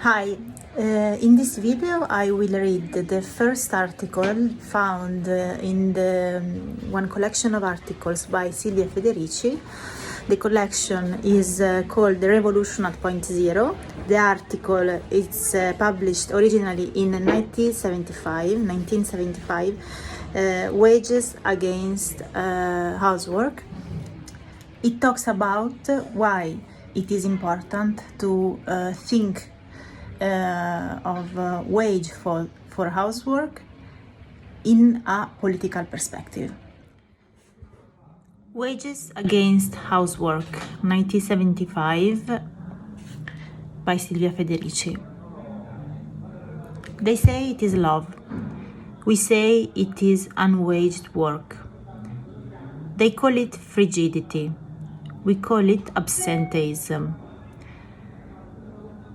Hi, in this video I will read the first article found in the one collection of articles by Silvia Federici. The collection is called The Revolution at Point Zero. The article is published originally in 1975, Wages Against Housework. It talks about why it is important to think of wage for housework in a political perspective. Wages Against Housework, 1975, by Silvia Federici. They say it is love. We say it is unwaged work. They call it frigidity. We call it absenteeism.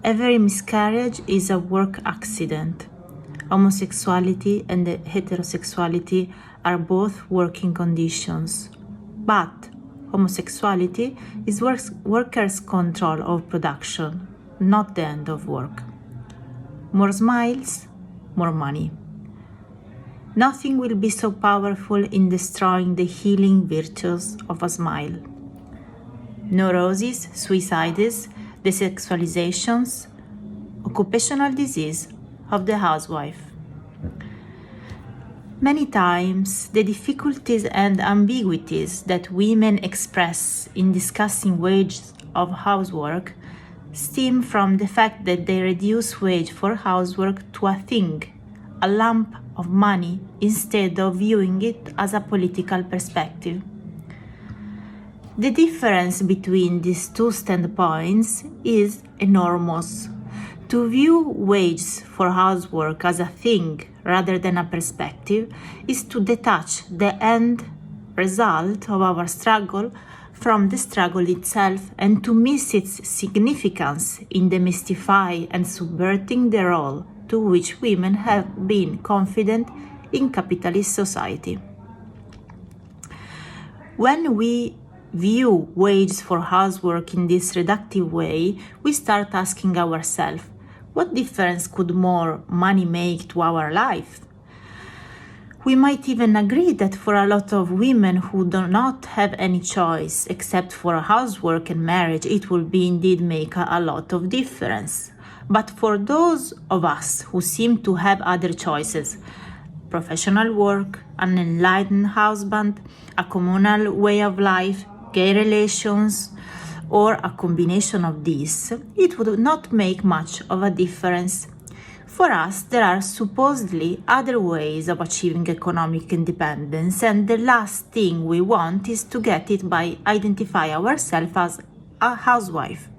Every miscarriage is a work accident. Homosexuality and heterosexuality are both working conditions. But homosexuality is workers' control of production, not the end of work. More smiles, more money. Nothing will be so powerful in destroying the healing virtues of a smile. Neuroses, suicides, desexualizations, occupational disease of the housewife. Many times, the difficulties and ambiguities that women express in discussing wages of housework stem from the fact that they reduce wage for housework to a thing, a lump of money, instead of viewing it as a political perspective. The difference between these two standpoints is enormous. To view wages for housework as a thing rather than a perspective is to detach the end result of our struggle from the struggle itself and to miss its significance in demystifying and subverting the role to which women have been confident in capitalist society. When we view wages for housework in this reductive way, we start asking ourselves, what difference could more money make to our life? We might even agree that for a lot of women who do not have any choice except for housework and marriage, it will be indeed make a lot of difference. But for those of us who seem to have other choices, professional work, an enlightened husband, a communal way of life, gay relations, or a combination of these, it would not make much of a difference. For us, there are supposedly other ways of achieving economic independence, and the last thing we want is to get it by identifying ourselves as a housewife,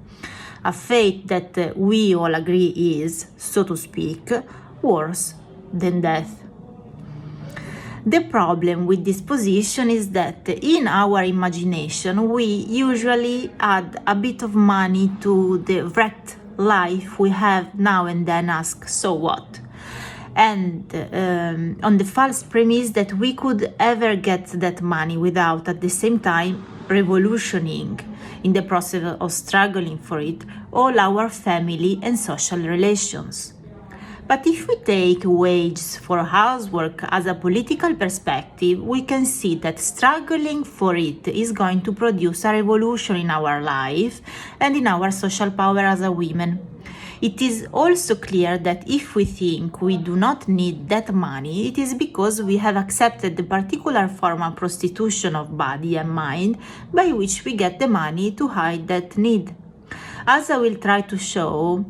a fate that we all agree is, so to speak, worse than death. The problem with this position is that in our imagination we usually add a bit of money to the wrecked life we have now and then ask, so what? And on the false premise that we could ever get that money without at the same time revolutioning, in the process of struggling for it, all our family and social relations. But if we take wages for housework as a political perspective, we can see that struggling for it is going to produce a revolution in our life and in our social power as a women. It is also clear that if we think we do not need that money, it is because we have accepted the particular form of prostitution of body and mind by which we get the money to hide that need. As I will try to show,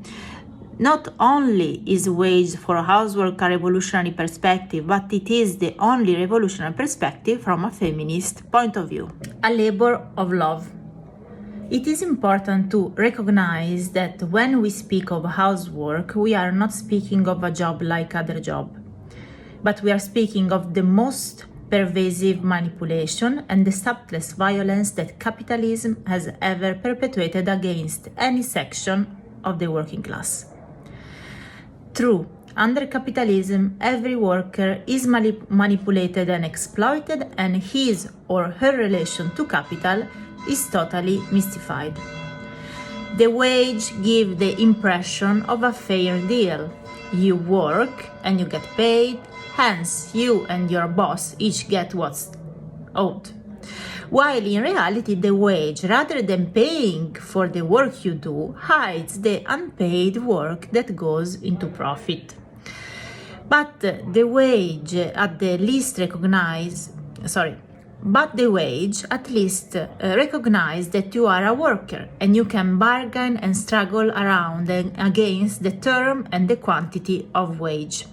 not only is wage for housework a revolutionary perspective, but it is the only revolutionary perspective from a feminist point of view. A labor of love. It is important to recognize that when we speak of housework, we are not speaking of a job like other job, but we are speaking of the most pervasive manipulation and the subtlest violence that capitalism has ever perpetuated against any section of the working class. True, under capitalism, every worker is manipulated and exploited, and his or her relation to capital is totally mystified. The wage gives the impression of a fair deal. You work and you get paid, hence you and your boss each get what's owed. While in reality, the wage, rather than paying for the work you do, hides the unpaid work that goes into profit. But the wage at least recognizes that you are a worker and you can bargain and struggle around and against the term and the quantity of wage,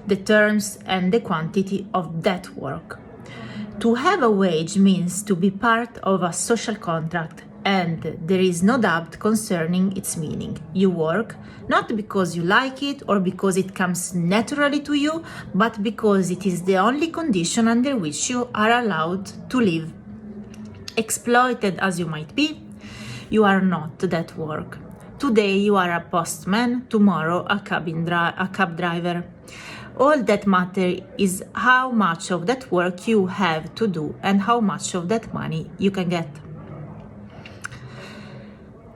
the terms and the quantity of that work. To have a wage means to be part of a social contract, and there is no doubt concerning its meaning. You work not because you like it or because it comes naturally to you, but because it is the only condition under which you are allowed to live. Exploited as you might be, you are not that work. Today you are a postman, tomorrow a cab driver. All that matters is how much of that work you have to do and how much of that money you can get.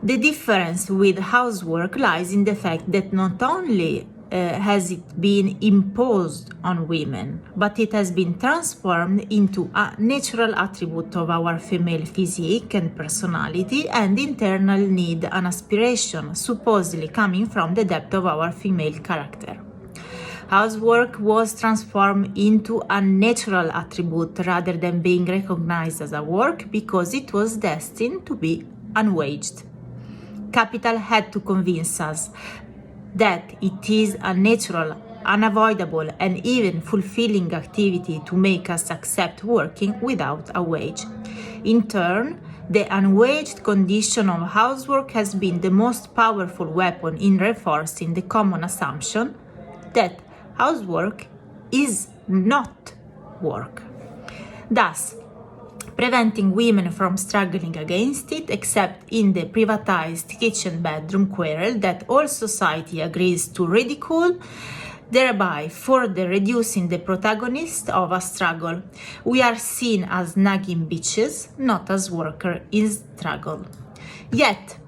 The difference with housework lies in the fact that not only has it been imposed on women, but it has been transformed into a natural attribute of our female physique and personality and internal need and aspiration, supposedly coming from the depth of our female character. Housework was transformed into a natural attribute rather than being recognized as a work because it was destined to be unwaged. Capital had to convince us that it is a natural, unavoidable, and even fulfilling activity to make us accept working without a wage. In turn, the unwaged condition of housework has been the most powerful weapon in reinforcing the common assumption that housework is not work, thus preventing women from struggling against it, except in the privatized kitchen bedroom quarrel that all society agrees to ridicule, thereby further reducing the protagonist of a struggle. We are seen as nagging bitches, not as workers in struggle. Yet,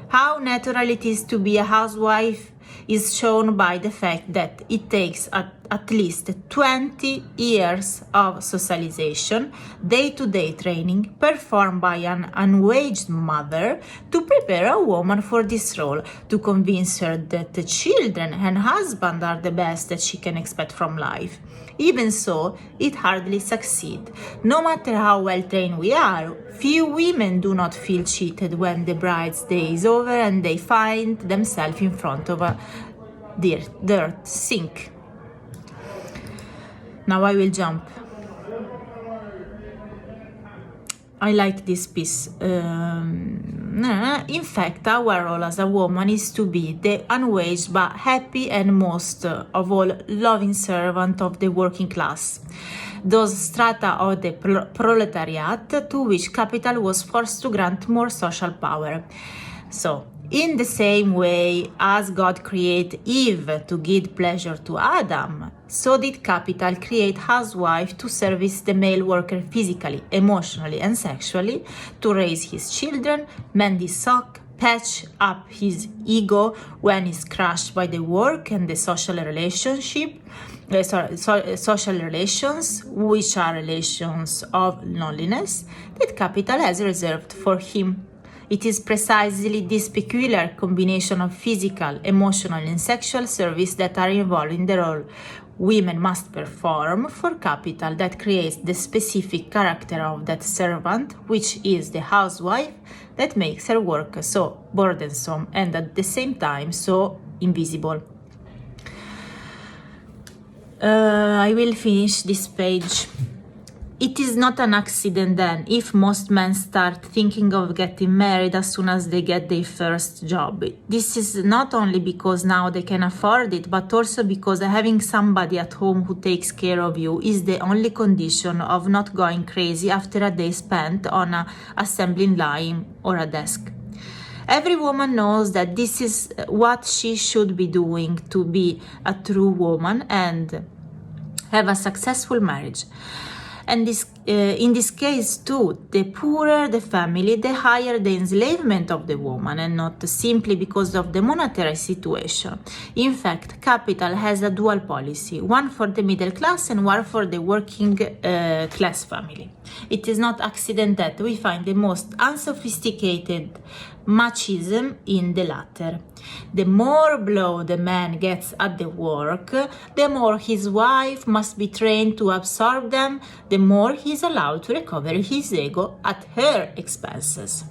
how natural it is to be a housewife is shown by the fact that it takes at least 20 years of socialization, day-to-day training performed by an unwaged mother to prepare a woman for this role, to convince her that the children and husband are the best that she can expect from life. Even so, it hardly succeeds. No matter how well trained we are, few women do not feel cheated when the bride's day is over and they find themselves in front of a dirt sink. Now I will jump. I like this piece. In fact, our role as a woman is to be the unwaged but happy and most of all loving servant of the working class, those strata of the proletariat to which capital was forced to grant more social power. So, in the same way as God created Eve to give pleasure to Adam, so did capital create housewife to service the male worker physically, emotionally, and sexually, to raise his children, mend his sock, patch up his ego when he's crushed by the work and the social social relations, which are relations of loneliness, that capital has reserved for him. It is precisely this peculiar combination of physical, emotional, and sexual service that are involved in the role women must perform for capital that creates the specific character of that servant, which is the housewife, that makes her work so burdensome and at the same time so invisible. I will finish this page. It is not an accident then if most men start thinking of getting married as soon as they get their first job. This is not only because now they can afford it, but also because having somebody at home who takes care of you is the only condition of not going crazy after a day spent on an assembly line or a desk. Every woman knows that this is what she should be doing to be a true woman and have a successful marriage. And this in this case too, the poorer the family, the higher the enslavement of the woman, and not simply because of the monetary situation. In fact, capital has a dual policy, one for the middle class and one for the working class family. It is not accident that we find the most unsophisticated machism in the latter. The more blow the man gets at the work, the more his wife must be trained to absorb them, the more he is allowed to recover his ego at her expenses.